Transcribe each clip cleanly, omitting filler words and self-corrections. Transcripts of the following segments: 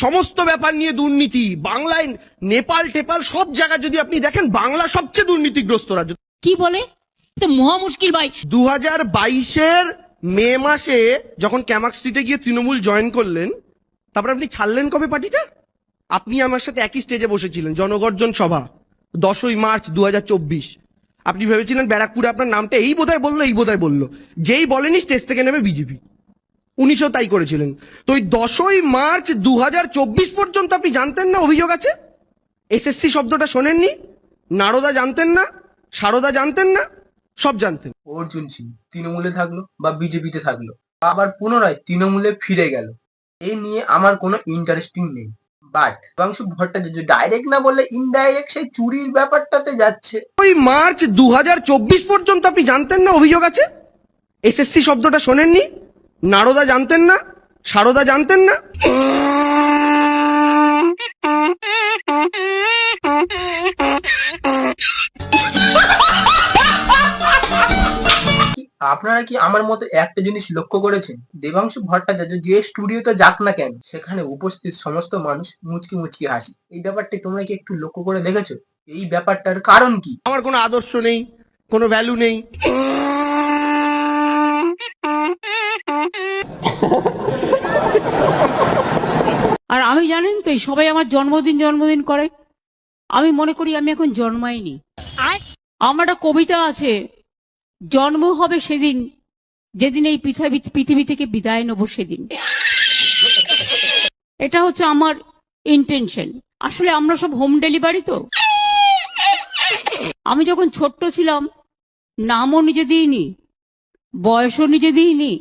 সমস্ত ব্যাপার নিয়ে দুর্নীতি। বাংলায় নেপাল টেপাল সব জায়গায় যদি আপনি দেখেন, বাংলা সবচেয়ে দুর্নীতিগ্রস্ত রাজ্য। কি বলে? তো মহা মুশকিল ভাই। 2022-এর মে মাসে যখন ক্যামাক স্ট্রিটে গিয়ে তৃণমূল জয়েন করলেন, তারপর আপনি ছাড়লেন কবে পার্টিটা? আপনি আমার সাথে একই স্টেজে বসেছিলেন, জনগর্জন সভা 10ই মার্চ 2024। আপনি ভেবেছিলেন ব্যারাকপুরে আপনার নামটা এই বোধহয় বললো, যেই বলেনি স্টেজ থেকে নেমে বিজেপি। 1900 তাই করেছিলেন। তো ওই 10ই মার্চ 2024 পর্যন্ত আপনি জানতেন না অভিযোগ আছে? এসএসসি শব্দটা শোনেননি? নারদা জানতেন না? সারদা জানতেন না? সব জানতেন। অর্জুন সিং তৃণমূলে থাকলো বা বিজেপিতে থাকলো, আবার পুনরায় তৃণমূলে ফিরে গেল, এই নিয়ে আমার কোনো ইন্টারেস্টিং নেই। বাট দেবাংশু ভট্টাচার্য ডাইরেক্ট না বললে ইনডাইরেক্ট সেই চুরির ব্যাপারটাতে যাচ্ছে। ওই মার্চ 2024 পর্যন্ত আপনি জানতেন না অভিযোগ আছে? এসএসসি শব্দটা শোনেননি? নারদা জানতেন না? সারদা জানতেন না? আপনারা কি আমার মতো একটা জিনিস লক্ষ্য করেছেন? দেবাংশু ভট্টাচার্য যে স্টুডিওতে যাক না কেন, সেখানে উপস্থিত সমস্ত মানুষ মুচকি মুচকি হাসি। এই ব্যাপারটি তোমরা কি একটু লক্ষ্য করে দেখেছো? এই ব্যাপারটার কারণ কি? আমার কোনো আদর্শ নেই, কোনো ভ্যালু নেই। আর আমি জানেন তো, এই সবাই আমার জন্মদিন করে। আমি মনে করি আমি এখন জন্মাইনি। আমার একটা কবিতা আছে, জন্ম হবে সেদিন যেদিন এই পৃথিবী থেকে বিদায় নেব সেদিন। এটা হচ্ছে আমার ইন্টেনশন। আসলে আমরা সব হোম ডেলিভারি তো। আমি যখন ছোট্ট ছিলাম, নামও নিজে দিইনি, বয়সও নিজে দিইনি,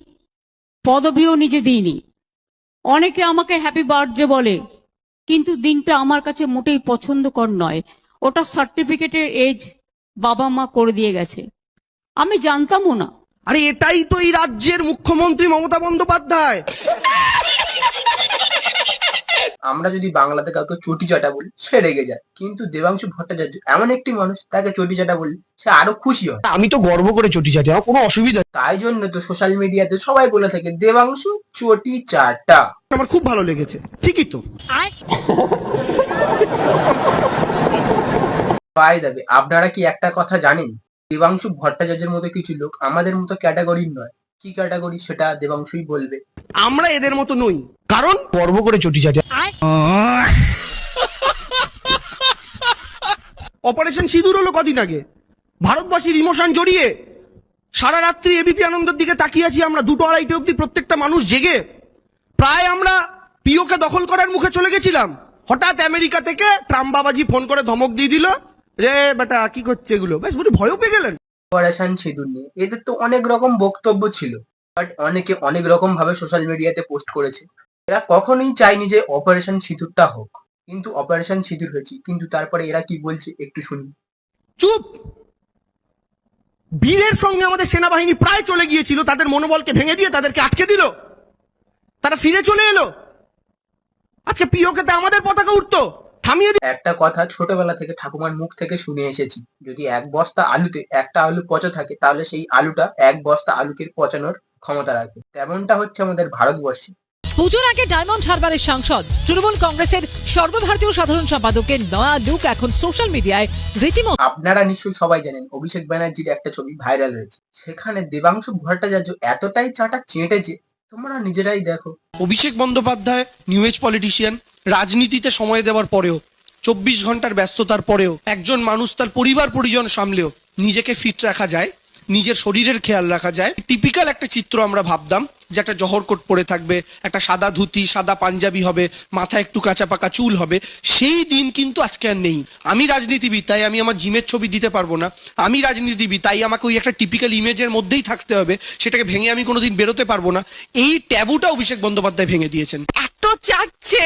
পদবিও নিজে দিইনি। অনেকে আমাকে হ্যাপি বার্থডে বলে, কিন্তু দিনটা আমার কাছে মোটেই পছন্দকর নয়। ওটা সার্টিফিকেটের এজ বাবা মা করে দিয়ে গেছে, আমি জানতামও না। আরে এটাই তো এই রাজ্যের মুখ্যমন্ত্রী মমতা বন্দ্যোপাধ্যায়। আমরা যদি বাংলাতে কাউকে চটি চাটা বলি, সে রেগে যায়, কিন্তু দেবাংশু ভট্টাচার্য এমন একটি মানুষ, তাকে চটি চাটা বলি সে আরো খুশি হয়। আমি তো গর্ব করে চটি চাটি, আমার কোনো অসুবিধা নেই। তাই জন্য তো সোশ্যাল মিডিয়াতে সবাই বলে থাকে দেবাংশু চটি চাটা। আমার খুব ভালো লেগেছে। ঠিকই তো। বাই দ্য ওয়ে, আপনারা কি একটা কথা জানেন? দেবাংশু ভট্টাচার্যের মতো কিছু লোক আমাদের মতো ক্যাটাগরির নয়। কি ক্যাটাগরি সেটা দেবাংশুই বলবে। আমরা এদের মতো নই, কারণ গর্ব করে চটি চাটি। অপারেশন সিঁদুর হলো কদিন আগে, ভারতবাসীর ইমোশন জড়িয়ে সারা রাত্রি এবিপি আনন্দের দিকে তাকিয়ে আছি আমরা, 2-2:30 অব্দি প্রত্যেকটা মানুষ জেগে। প্রায় আমরা পিওকে দখল করার মুখে চলে গেছিলাম। হঠাৎ আমেরিকা থেকে ট্রাম্প বাবাজি ফোন করে ধমক দিয়ে দিল, রে বেটা কি করছে এগুলো, বেশ বলে ভয়ও পেয়ে গেলেন। অপারেশন সিঁদুর নিয়ে এদের তো অনেক রকম বক্তব্য ছিল, বাট অনেকে অনেক রকম ভাবে সোশ্যাল মিডিয়াতে পোস্ট করেছে। এরা কখনোই চায়নি যে অপারেশন সিঁদুরটা হোক, কিন্তু অপারেশন সিঁদুর হয়েছে। কিন্তু তারপরে এরা কি বলছে একটু শুনি। চুপ। বীরের সঙ্গে আমাদের সেনাবাহিনী প্রায় চলে গিয়েছিল, তাদের মনোবলকে ভেঙে দিয়ে তাদেরকে আটকে দিল, তারা ফিরে চলে এলো। আজকে পিওকেতে আমাদের পতাকা উঠতো, থামিয়ে দিল। একটা কথা ছোটবেলা থেকে ঠাকুমার মুখ থেকে শুনে এসেছি, যদি এক বস্তা আলুতে একটা আলু পচা থাকে, তাহলে সেই আলুটা এক বস্তা আলুকে পচানোর ক্ষমতা রাখে। তেমনটা হচ্ছে আমাদের ভারতবর্ষে। পুজোর আগে ডায়মন্ড হারবারের সাংসদ, তৃণমূল কংগ্রেসের সর্বভারতীয় সাধারণ সম্পাদকের নয়া লুক এখন সোশ্যাল মিডিয়ায় রীতিমতো। আপনারা নিশ্চয়ই সবাই জানেন অভিষেক ব্যানার্জির একটা ছবি ভাইরাল হয়েছে, সেখানে দেবাংশু ভট্টাচার্য এতটাই চাটা চেটেছে, তোমরা নিজেরাই দেখো। Abhishek Bandyopadhyay new age politician, রাজনীতিতে সময় দেওয়ার পরেও, 24 ঘন্টার ব্যস্ততার পরেও একজন মানুষ তার পরিবার পরিজন সামলেও নিজেকে ফিট রাখা যায়, নিজের শরীরের খেয়াল রাখা যায়। টিপিক্যাল একটা চিত্র আমরা ভাবতাম যে একটা জহর কোট পরে থাকবে, একটা সাদা ধুতি, সাদা পাঞ্জাবি হবে, মাথায় একটু কাঁচা পাকা চুল হবে। সেই দিন কিন্তু আজকে আর নেই। আমি রাজনীতিবিদ, তাই আমি আমার জিমের ছবি দিতে পারবো না। আমি রাজনীতিবিদ, তাই আমাকে ওই একটা টিপিক্যাল ইমেজের মধ্যেই থাকতে হবে, সেটাকে ভেঙে আমি কোনোদিন বেরোতে পারবো না। এই ট্যাবুটা অভিষেক বন্দ্যোপাধ্যায় ভেঙে দিয়েছেন। এত চাটছে।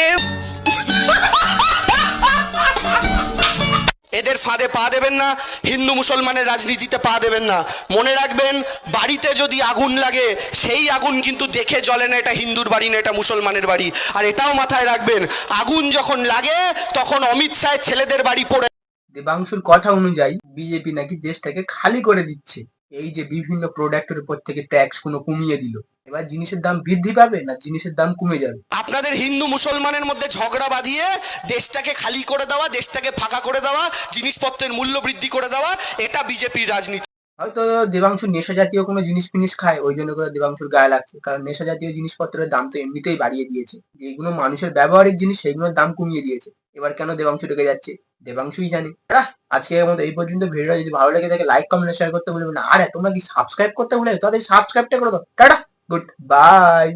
এদের ফাঁদে পা দেবেন না, হিন্দু মুসলমানের রাজনীতিতে পা দেবেন না। মনে রাখবেন, বাড়িতে যদি আগুন লাগে, সেই আগুন কিন্তু দেখে জ্বলে না এটা হিন্দুর বাড়ি না এটা মুসলমানের বাড়ি। আর এটাও মাথায় রাখবেন, আগুন যখন লাগে তখন অমিত শাহের ছেলেদের বাড়ি পড়ে। দেবাংশুর কথা অনুযায়ী বিজেপি নাকি দেশটাকে খালি করে দিচ্ছে। এই যে বিভিন্ন প্রোডাক্টের উপর থেকে ট্যাক্স কোনো কমিয়ে দিল, এবার জিনিসের দাম বৃদ্ধি পাবে না জিনিসের দাম কমে যাবে? আপনাদের হিন্দু মুসলমানের মধ্যে ঝগড়া বাঁধিয়ে দেশটাকে খালি করে দেওয়া, দেশটাকে ফাঁকা করে দেওয়া, জিনিসপত্রের মূল্য বৃদ্ধি করে দেওয়া, এটা বিজেপির রাজনীতি। হয়তো দেবাংশু নেশা জাতীয় কোনো জিনিস ফিনিস খায়, ওই জন্য করে দেবাংশুর গায়ে লাগছে। কারণ নেশা জাতীয় জিনিসপত্রের দাম তো এমনিতেই বাড়িয়ে দিয়েছে, যেগুলো মানুষের ব্যবহারিক জিনিস সেগুলোর দাম কমিয়ে দিয়েছে। এবার কেন দেবাংশু রেগে যাচ্ছে দেবাংশুই জানে। আজকের মতো এই পর্যন্ত। ভিডিওটা যদি ভালো লেগে থাকে লাইক কমেন্ট শেয়ার করতে ভুলবে না। আরে তোমরা কি সাবস্ক্রাইব করতে ভুলে? তাদের সাবস্ক্রাইবটা করে দাও। Tata, good bye.